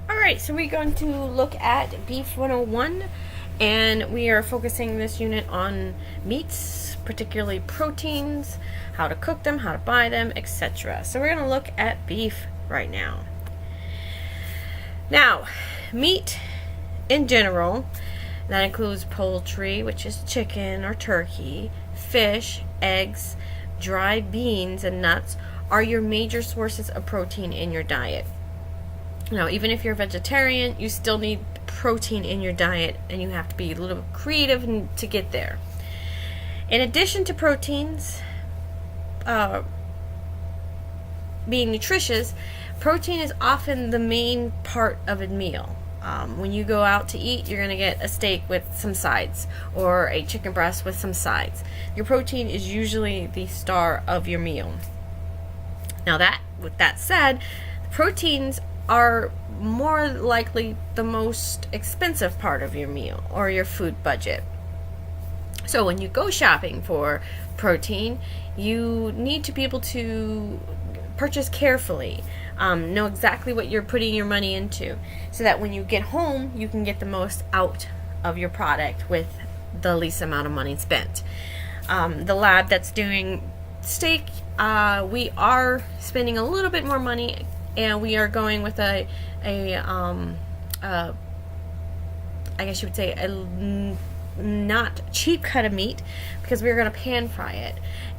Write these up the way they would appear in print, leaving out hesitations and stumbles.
Alright, so we're going to look at Beef 101, and we are focusing this unit on meats, particularly proteins, how to cook them, how to buy them, etc. So we're going to look at beef right now. Now, meat in general, that includes poultry, which is chicken or turkey, fish, eggs, dried beans, and nuts, are your major sources of protein in your diet. Now, even if you're a vegetarian, you still need protein in your diet, and you have to be a little creative to get there. In addition to proteins being nutritious, protein is often the main part of a meal. When you go out to eat, you're going to get a steak with some sides, or a chicken breast with some sides. Your protein is usually the star of your meal. Now, with that said, proteins are more likely the most expensive part of your meal or your food budget. So when you go shopping for protein, you need to be able to purchase carefully, know exactly what you're putting your money into, so that when you get home, you can get the most out of your product with the least amount of money spent. The lab that's doing steak, we are spending a little bit more money, and we are going with I guess you would say a not cheap cut of meat, because we're going to pan fry it,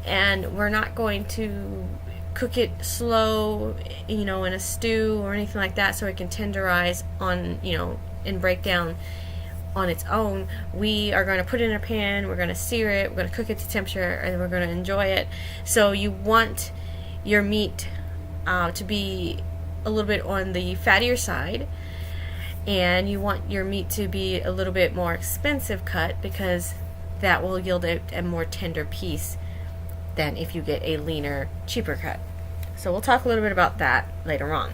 and we're not going to cook it slow, in a stew or anything like that, so it can tenderize and break down on its own. We are going to put it in a pan, we're going to sear it, we're going to cook it to temperature, and we're going to enjoy it. So you want your meat to be a little bit on the fattier side, and you want your meat to be a little bit more expensive cut, because that will yield a more tender piece than if you get a leaner, cheaper cut. So we'll talk a little bit about that later on.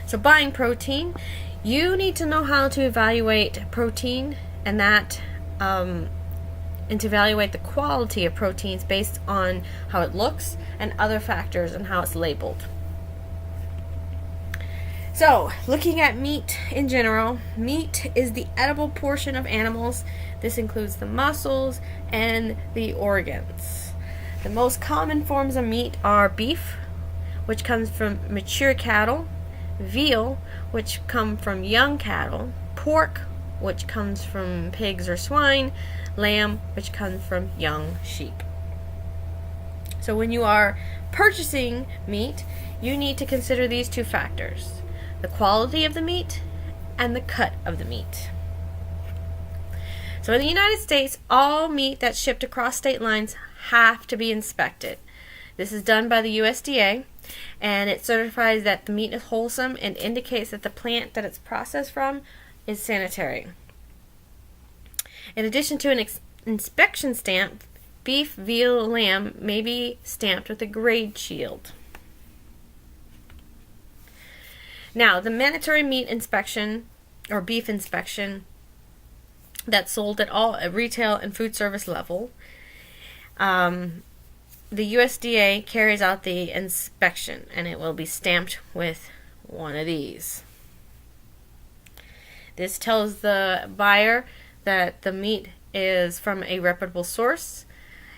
So buying protein, you need to know how to evaluate protein, and to evaluate the quality of proteins based on how it looks and other factors and how it's labeled. So, looking at meat in general, meat is the edible portion of animals. This includes the muscles and the organs. The most common forms of meat are beef, which comes from mature cattle, veal, which come from young cattle, pork, which comes from pigs or swine, lamb, which comes from young sheep. So when you are purchasing meat, you need to consider these two factors: the quality of the meat and the cut of the meat. So in the United States, all meat that's shipped across state lines have to be inspected. This is done by the USDA, and it certifies that the meat is wholesome and indicates that the plant that it's processed from is sanitary. In addition to an inspection stamp, beef, veal, lamb may be stamped with a grade shield. Now, the mandatory meat inspection, or beef inspection, that's sold at all retail and food service level, the USDA carries out the inspection, and it will be stamped with one of these. This tells the buyer that the meat is from a reputable source,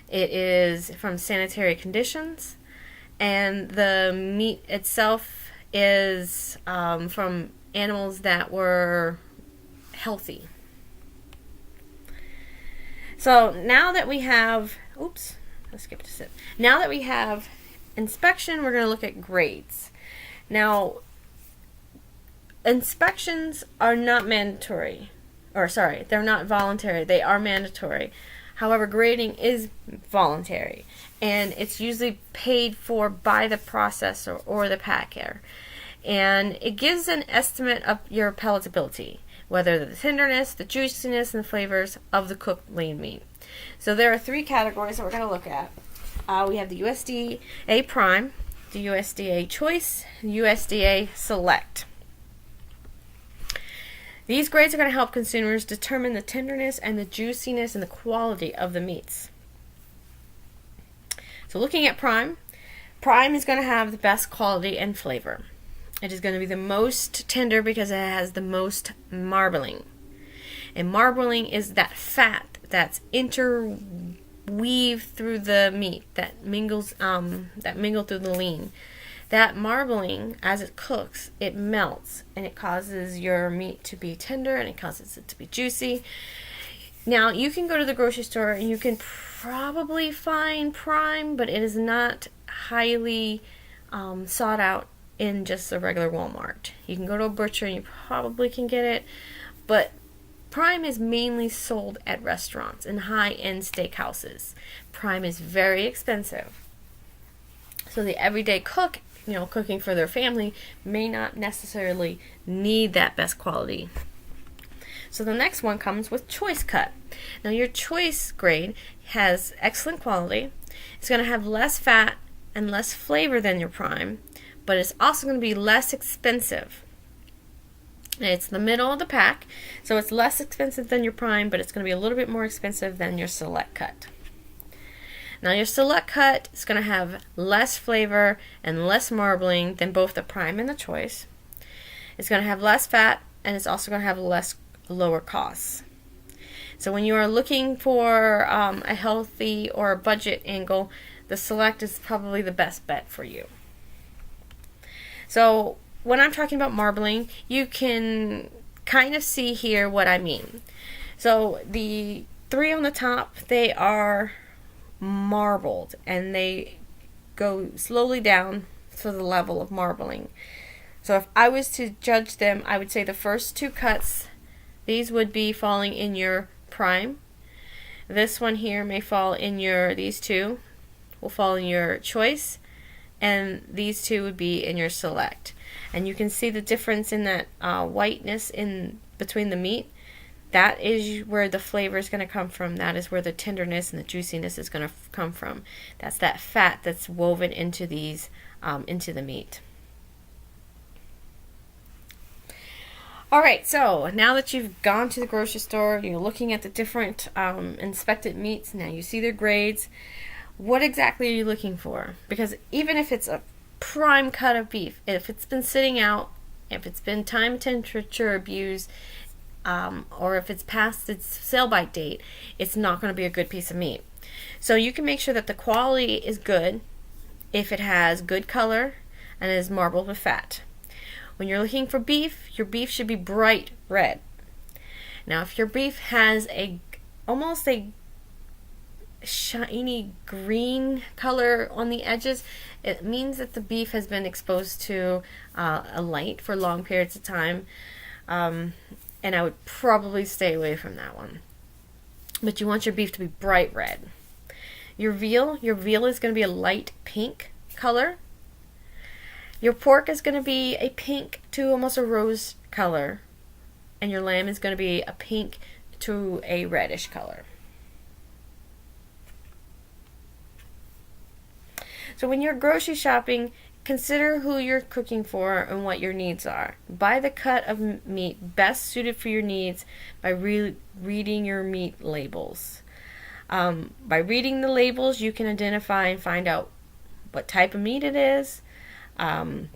it is from sanitary conditions, and the meat itself is from animals that were healthy. So now that we have, now that we have inspection, we're going to look at grades. Now, inspections are not mandatory, they're not voluntary, they are mandatory. However, grading is voluntary, and it's usually paid for by the processor or the packer. And it gives an estimate of your palatability, whether the tenderness, the juiciness, and the flavors of the cooked lean meat. So there are three categories that we're going to look at. We have the USDA Prime, the USDA Choice, and USDA Select. These grades are going to help consumers determine the tenderness and the juiciness and the quality of the meats. So looking at Prime, Prime is going to have the best quality and flavor. It is going to be the most tender because it has the most marbling. And marbling is that fat that's interweaved through the meat that mingle through the lean. That marbling, as it cooks, it melts and it causes your meat to be tender and it causes it to be juicy. Now, you can go to the grocery store and you can probably find prime, but it is not highly sought out in just a regular Walmart. You can go to a butcher and you probably can get it, but prime is mainly sold at restaurants and high-end steakhouses. Prime is very expensive. So the everyday cook, cooking for their family, may not necessarily need that best quality. So the next one comes with choice cut. Now your choice grade has excellent quality. It's going to have less fat and less flavor than your prime, but it's also going to be less expensive. It's the middle of the pack, so it's less expensive than your prime, but it's going to be a little bit more expensive than your select cut. Now your select cut is going to have less flavor and less marbling than both the prime and the choice. It's going to have less fat, and it's also going to have lower costs. So when you are looking for a healthy or a budget angle, the select is probably the best bet for you. So when I'm talking about marbling, you can kind of see here what I mean. So the 3 on the top, they are marbled and they go slowly down to the level of marbling. So if I was to judge them, I would say the first 2 cuts, these would be falling in your prime. This one here may fall in these 2 will fall in your choice, and these 2 would be in your select. And you can see the difference in that whiteness in between the meat. That is where the flavor is going to come from. That is where the tenderness and the juiciness is going to come from. That's that fat that's woven into these into the meat. Alright, so now that you've gone to the grocery store, you're looking at the different inspected meats, now you see their grades. What exactly are you looking for? Because even if it's a prime cut of beef, if it's been sitting out, if it's been time temperature abused, or if it's past its sell-by date, it's not going to be a good piece of meat. So you can make sure that the quality is good if it has good color and is marbled with fat. When you're looking for beef, your beef should be bright red. Now, if your beef has almost a shiny green color on the edges, it means that the beef has been exposed to a light for long periods of time, and I would probably stay away from that one. But you want your beef to be bright red. Your veal is going to be a light pink color. Your pork is going to be a pink to almost a rose color, and your lamb is going to be a pink to a reddish color. So when you're grocery shopping, consider who you're cooking for and what your needs are. Buy the cut of meat best suited for your needs by reading your meat labels. By reading the labels, you can identify and find out what type of meat it is, the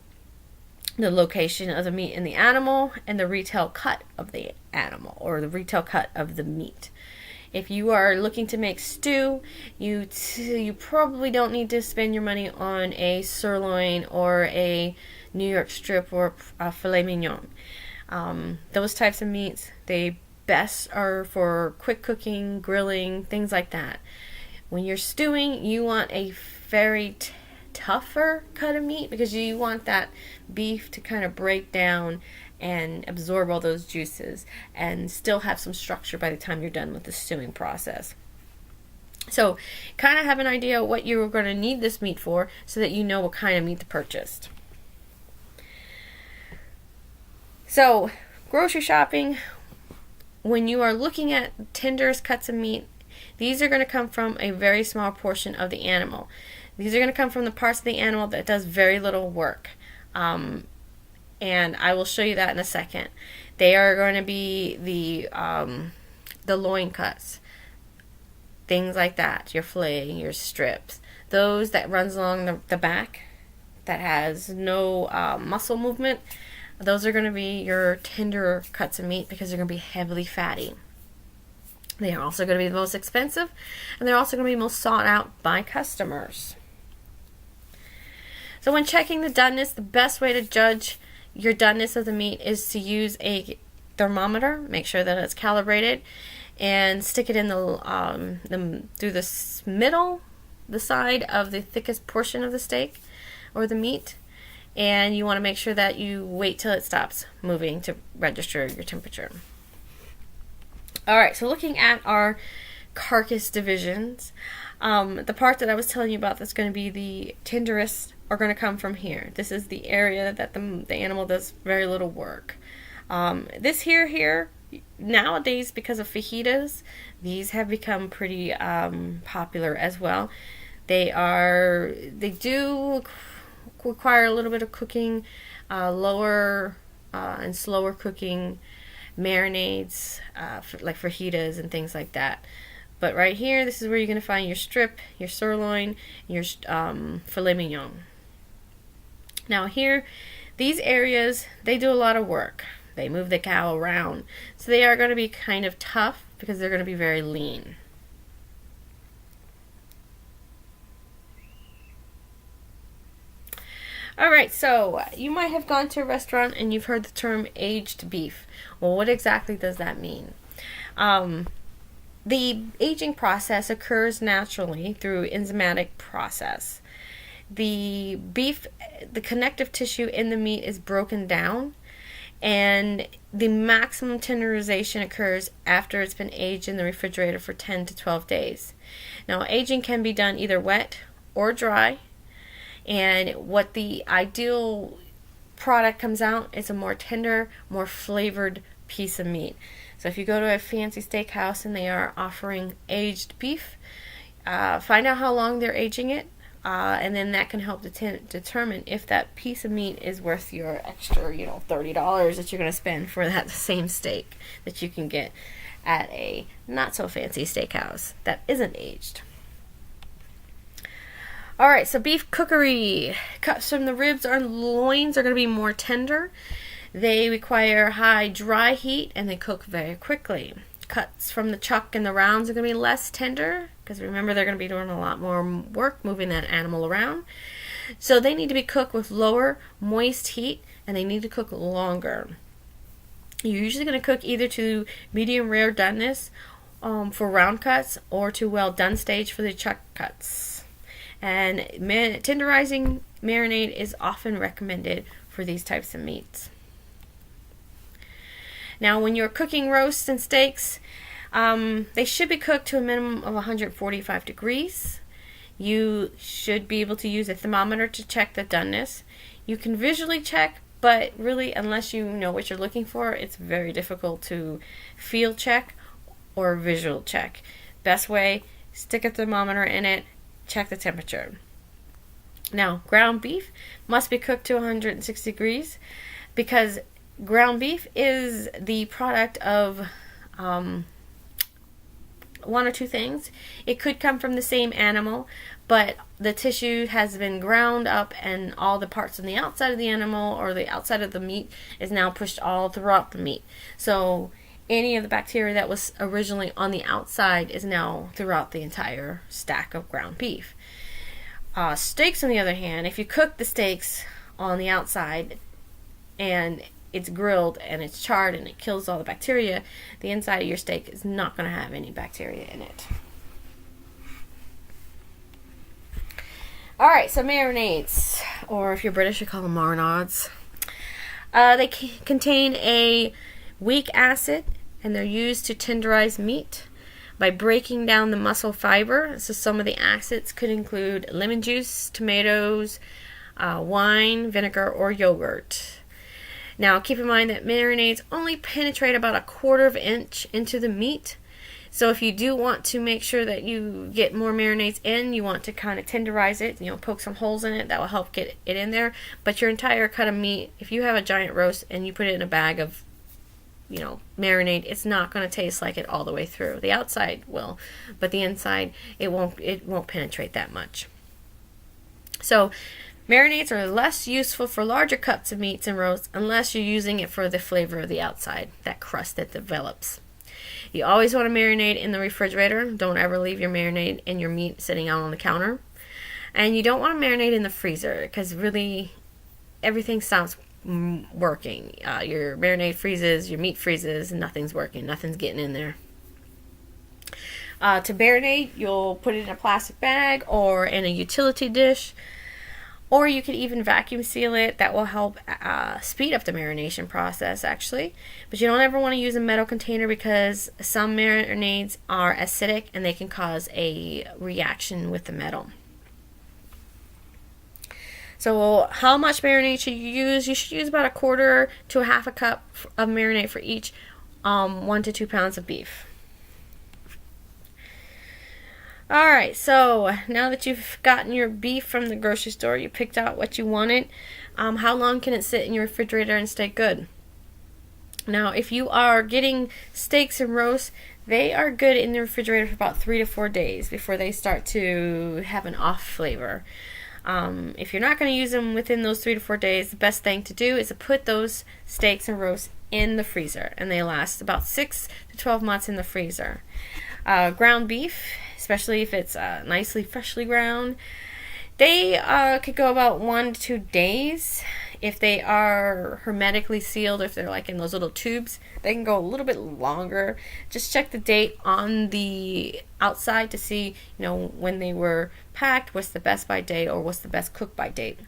location of the meat in the animal, and the retail cut of the animal or the retail cut of the meat. If you are looking to make stew, you probably don't need to spend your money on a sirloin or a New York strip or a filet mignon. Those types of meats, they best are for quick cooking, grilling, things like that. When you're stewing, you want a very tougher cut of meat because you want that beef to kind of break down and absorb all those juices and still have some structure by the time you're done with the stewing process. So kind of have an idea what you're going to need this meat for so that you know what kind of meat to purchase. So grocery shopping, when you are looking at tenders cuts of meat, these are going to come from a very small portion of the animal. These are going to come from the parts of the animal that does very little work. And I will show you that in a second. They are going to be the loin cuts, things like that, your fillet, your strips, those that runs along the back. that has no muscle movement, those are going to be your tender cuts of meat because they're going to be heavily fatty. They are also going to be the most expensive, and they're also going to be most sought out by customers. So when checking the doneness, the best way to judge your doneness of the meat is to use a thermometer. Make sure that it's calibrated, and stick it in through the middle, the side of the thickest portion of the steak or the meat. And you want to make sure that you wait till it stops moving to register your temperature. Alright, so looking at our carcass divisions, the part that I was telling you about that's going to be the tenderest are going to come from here. This is the area that the animal does very little work. This here, nowadays, because of fajitas, these have become pretty popular as well. They do require a little bit of cooking, lower and slower cooking marinades, like fajitas and things like that. But right here, this is where you're going to find your strip, your sirloin, your filet mignon. Now here, these areas, they do a lot of work. They move the cow around. So they are going to be kind of tough because they're going to be very lean. Alright, so you might have gone to a restaurant and you've heard the term aged beef. Well, what exactly does that mean? The aging process occurs naturally through enzymatic process. The beef, the connective tissue in the meat is broken down, and the maximum tenderization occurs after it's been aged in the refrigerator for 10 to 12 days. Now, aging can be done either wet or dry, and what the ideal product comes out is a more tender, more flavored piece of meat. So if you go to a fancy steakhouse and they are offering aged beef, find out how long they're aging it, and then that can help determine if that piece of meat is worth your extra, $30 that you're going to spend for that same steak that you can get at a not so fancy steakhouse that isn't aged. Alright, so beef cookery. Cuts from the ribs or loins are going to be more tender. They require high dry heat and they cook very quickly. Cuts from the chuck and the rounds are going to be less tender because remember they're going to be doing a lot more work moving that animal around. So they need to be cooked with lower moist heat and they need to cook longer. You're usually going to cook either to medium rare doneness for round cuts or to well done stage for the chuck cuts. And tenderizing marinade is often recommended for these types of meats. Now, when you're cooking roasts and steaks, they should be cooked to a minimum of 145 degrees. You should be able to use a thermometer to check the doneness. You can visually check, but really, unless you know what you're looking for, it's very difficult to feel check or visual check. Best way, stick a thermometer in it, check the temperature. Now, ground beef must be cooked to 160 degrees because ground beef is the product of one or two things. It could come from the same animal, but the tissue has been ground up and all the parts on the outside of the animal or the outside of the meat is now pushed all throughout the meat. So any of the bacteria that was originally on the outside is now throughout the entire stack of ground beef. Steaks, on the other hand, if you cook the steaks on the outside and it's grilled and it's charred and it kills all the bacteria, the inside of your steak is not going to have any bacteria in it. Alright, so marinades, or if you're British, you call them marinades. They contain a weak acid and they're used to tenderize meat by breaking down the muscle fiber. So some of the acids could include lemon juice, tomatoes, wine, vinegar, or yogurt. Now keep in mind that marinades only penetrate about a 1/4 inch into the meat. So if you do want to make sure that you get more marinades in, you want to kind of tenderize it, poke some holes in it, that will help get it in there. But your entire cut of meat, if you have a giant roast and you put it in a bag of marinade, it's not going to taste like it all the way through. The outside will, but the inside, it won't penetrate that much. So Marinades are less useful for larger cuts of meats and roasts unless you're using it for the flavor of the outside, that crust that develops. You always want to marinate in the refrigerator. Don't ever leave your marinade and your meat sitting out on the counter. And you don't want to marinate in the freezer because really everything stops working. Your marinade freezes, your meat freezes, and nothing's working. Nothing's getting in there. To marinate, you'll put it in a plastic bag or in a utility dish. Or you could even vacuum seal it. That will help speed up the marination process, actually. But you don't ever want to use a metal container because some marinades are acidic and they can cause a reaction with the metal. So how much marinade should you use? You should use about 1/4 to 1/2 cup of marinade for each 1 to 2 pounds of beef. Alright, so now that you've gotten your beef from the grocery store, you picked out what you wanted, how long can it sit in your refrigerator and stay good? Now, if you are getting steaks and roasts, they are good in the refrigerator for about 3 to 4 days before they start to have an off flavor. If you're not going to use them within those 3 to 4 days, the best thing to do is to put those steaks and roasts in the freezer, and they last about 6 to 12 months in the freezer. Ground beef, especially if it's nicely freshly ground, they could go about 1 to 2 days. If they are hermetically sealed, if they're like in those little tubes, they can go a little bit longer. Just check the date on the outside to see, when they were packed, what's the best by date or what's the best cook by date.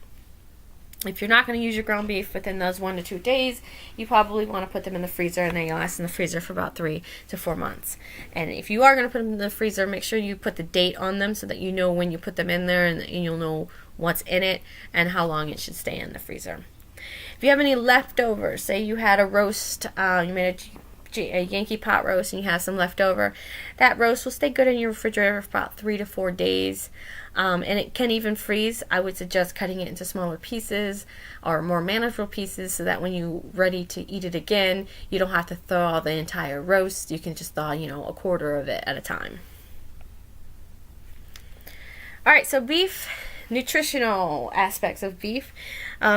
If you're not going to use your ground beef within those 1 to 2 days, you probably want to put them in the freezer, and they last in the freezer for about 3 to 4 months. And if you are going to put them in the freezer, make sure you put the date on them so that you know when you put them in there, and you'll know what's in it and how long it should stay in the freezer. If you have any leftovers, say you had a roast, you made a Yankee pot roast and you have some leftover, that roast will stay good in your refrigerator for about 3 to 4 days. And it can even freeze. I would suggest cutting it into smaller pieces or more manageable pieces so that when you're ready to eat it again, you don't have to thaw the entire roast. You can just thaw, 1/4 of it at a time. Alright, so beef, nutritional aspects of beef.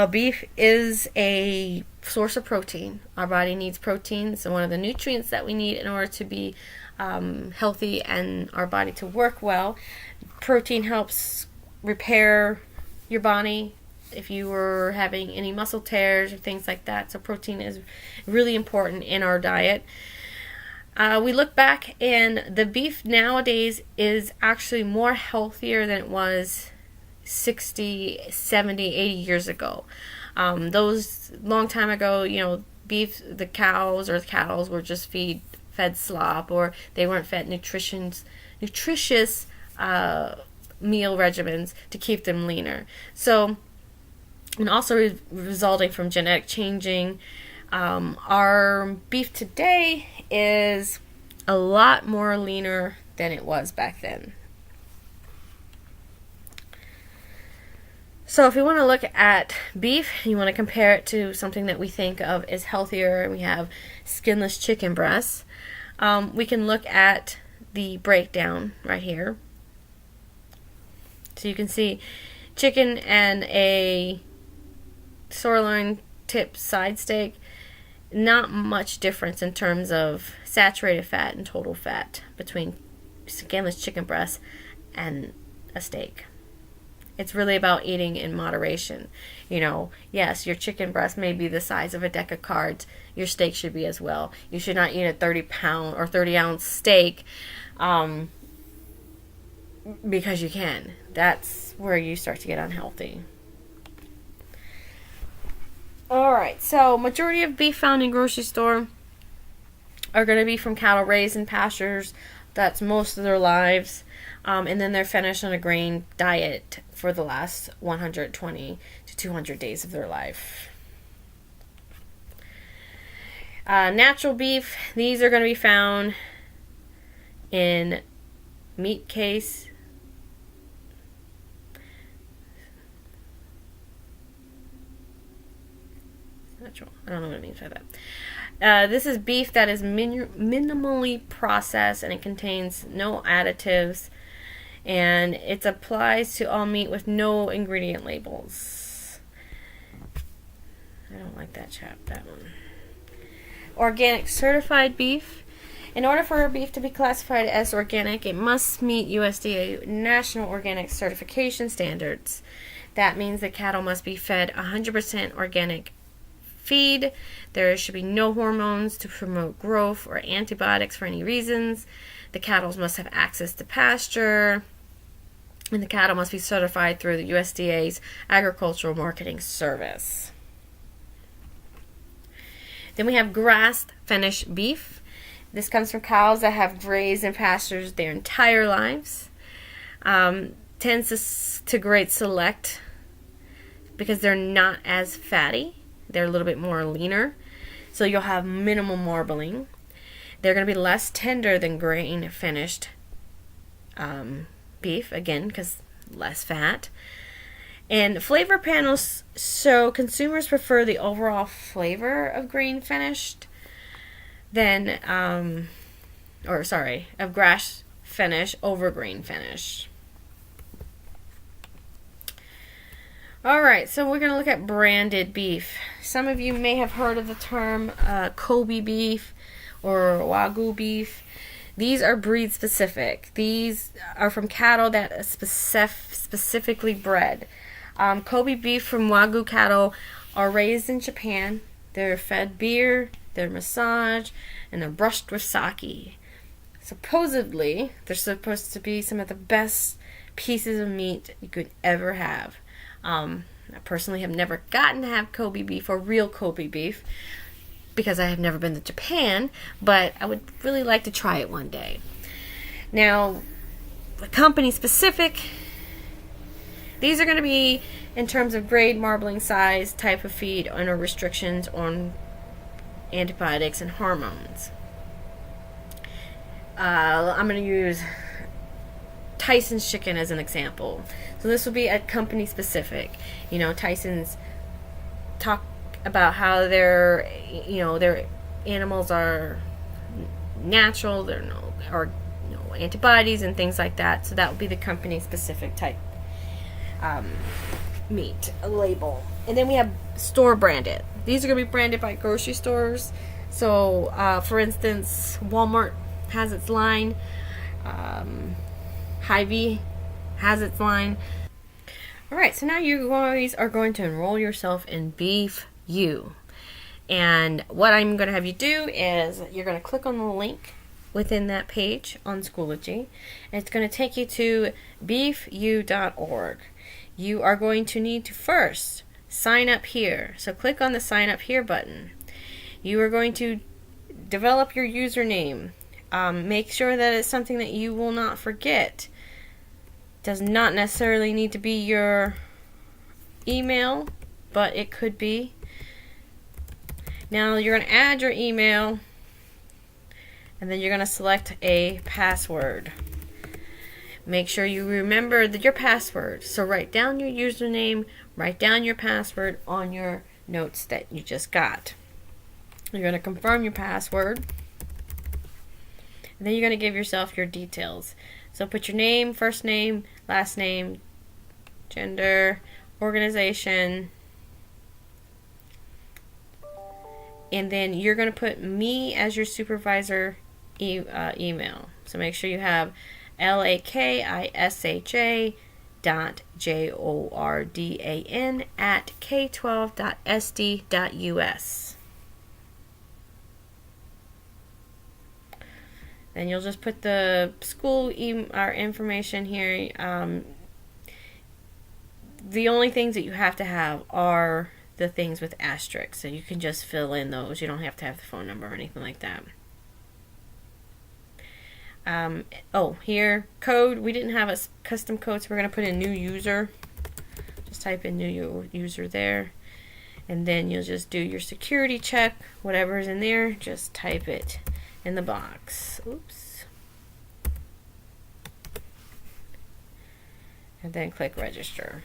Beef is a source of protein. Our body needs protein, so one of the nutrients that we need in order to be healthy and our body to work well. Protein helps repair your body if you were having any muscle tears or things like that. So protein is really important in our diet. We look back and the beef nowadays is actually more healthier than it was 60, 70, 80 years ago. Those long time ago, beef, the cows or the cattle were just fed slop, or they weren't fed nutritious meal regimens to keep them leaner. So, and also resulting from genetic changing, our beef today is a lot more leaner than it was back then. So if you want to look at beef, you want to compare it to something that we think of as healthier. We have skinless chicken breasts. We can look at the breakdown right here. So you can see chicken and a sirloin tip side steak, not much difference in terms of saturated fat and total fat between skinless chicken breast and a steak. It's really about eating in moderation. Yes, your chicken breast may be the size of a deck of cards. Your steak should be as well. You should not eat a 30-pound or 30-ounce steak because you can. That's where you start to get unhealthy. Alright, so majority of beef found in grocery store are going to be from cattle raised in pastures. That's most of their lives. And then they're finished on a grain diet for the last 120 to 200 days of their life. Natural beef, these are going to be found in meat case. Natural. I don't know what it means by that. This is beef that is minimally processed, and it contains no additives, and it applies to all meat with no ingredient labels. I don't like that that one. Organic certified beef. In order for a beef to be classified as organic, it must meet USDA National Organic Certification Standards. That means the cattle must be fed 100% organic feed. There should be no hormones to promote growth or antibiotics for any reasons. The cattle must have access to pasture. And the cattle must be certified through the USDA's Agricultural Marketing Service. Then we have grass-finished beef. This comes from cows that have grazed in pastures their entire lives. Tends to grade select because they're not as fatty. They're a little bit more leaner. So you'll have minimal marbling. They're going to be less tender than grain-finished beef, again, because less fat. And flavor panels, so consumers prefer the overall flavor of grain-finished than, of grass finish over grain finish. Alright, so we're going to look at branded beef. Some of you may have heard of the term Kobe beef or Wagyu beef. These are breed specific. These are from cattle that are specifically bred. Kobe beef from Wagyu cattle are raised in Japan. They're fed beer, they're massaged, and they're brushed with sake. Supposedly, they're supposed to be some of the best pieces of meat you could ever have. I personally have never gotten to have Kobe beef or real Kobe beef because I have never been to Japan, but I would really like to try it one day. Now, the company specific, these are going to be in terms of grade, marbling, size, type of feed, and restrictions on antibiotics and hormones. I'm going to use Tyson's chicken as an example. So this will be a company specific. You know, Tyson's talk about how their animals are natural, there are no antibodies and things like that. So that would be the company specific type meat label. And then we have store branded. These are going to be branded by grocery stores. So for instance, Walmart has its line, Hy-Vee has its line. Alright, so now you guys are going to enroll yourself in Beef U. And what I'm going to have you do is you're going to click on the link within that page on Schoology. And it's going to take you to beefu.org. You are going to need to first sign up here. So click on the sign up here button. You are going to develop your username. Make sure that it's something that you will not forget. Does not necessarily need to be your email, but it could be. Now you're going to add your email, and then you're going to select a password. Make sure you remember your password. So write down your username, write down your password on your notes that you just got. You're going to confirm your password, and then you're going to give yourself your details. So put your name, first name, last name, gender, organization, and then you're going to put me as your supervisor email. So make sure you have lakisha.jordan@k12.sd.us. Then you'll just put the school information here. The only things that you have to have are the things with asterisks, so you can just fill in those. You don't have to have the phone number or anything like that. Here, code. We didn't have a custom code, so we're going to put in new user. Just type in new user there. And then you'll just do your security check. Whatever's in there, just type it in the box. Oops. And then click register.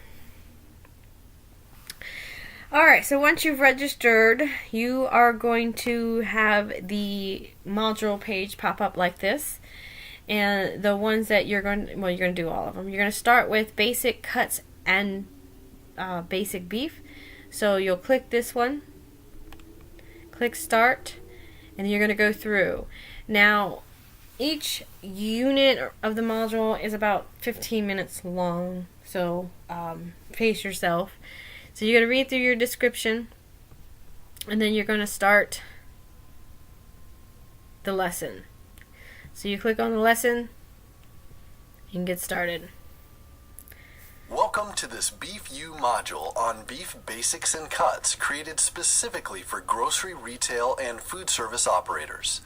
Alright, so once you've registered, you are going to have the module page pop up like this. And the ones that you're going to do all of them. You're going to start with basic cuts and basic beef. So you'll click this one. click start, and you're going to go through. Now, each unit of the module is about 15 minutes long, so pace yourself. So you're going to read through your description, and then you're going to start the lesson. So you click on the lesson and get started. Welcome to this Beef U module on beef basics and cuts, created specifically for grocery, retail, and food service operators.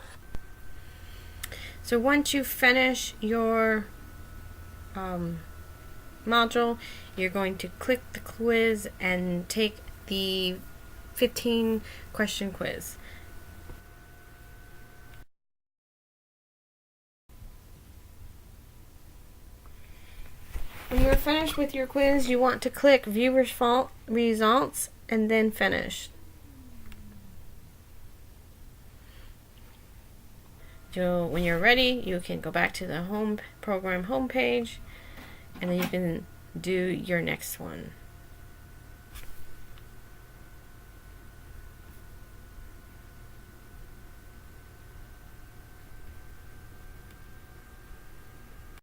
So once you finish your module, you're going to click the quiz and take the 15 question quiz. When you're finished with your quiz, you want to click View Results and then Finish. So when you're ready, you can go back to the program homepage, and then you can do your next one.